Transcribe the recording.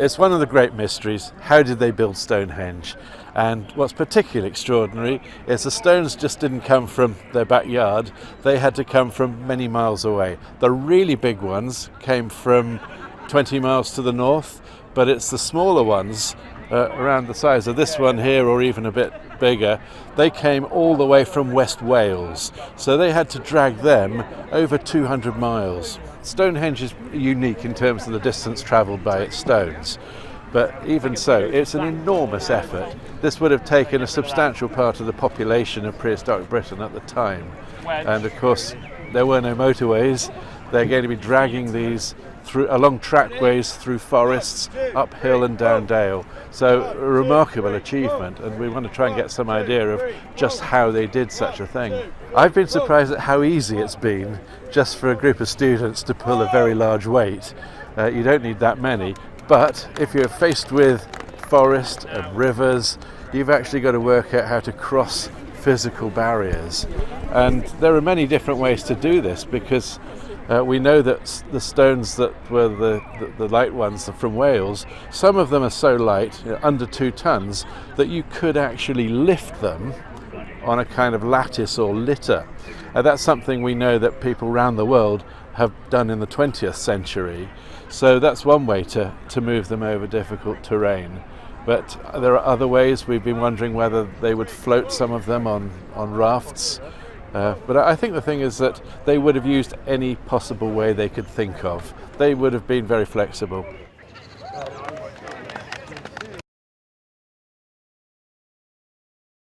It's one of the great mysteries. How did they build Stonehenge? And what's particularly extraordinary is the stones just didn't come from their backyard. They had to come from many miles away. The really big ones came from 20 miles to the north, but it's the smaller ones around the size of this one here, or even a bit bigger, they came all the way from West Wales. So they had to drag them over 200 miles. Stonehenge is unique in terms of the distance travelled by its stones. But even so, it's an enormous effort. This would have taken a substantial part of the population of prehistoric Britain at the time. And of course, there were no motorways. They're going to be dragging these along trackways through forests, uphill and down dale. So a remarkable achievement, and we want to try and get some idea of just how they did such a thing. I've been surprised at how easy it's been just for a group of students to pull a very large weight. You don't need that many, but if you're faced with forest and rivers, you've actually got to work out how to cross physical barriers. And there are many different ways to do this, because we know that the stones that were the light ones from Wales, some of them are so light, under 2 tons, that you could actually lift them on a kind of lattice or litter. That's something we know that people around the world have done in the 20th century. So that's one way to move them over difficult terrain. But there are other ways. We've been wondering whether they would float some of them on rafts. But I think the thing is that they would have used any possible way they could think of. They would have been very flexible.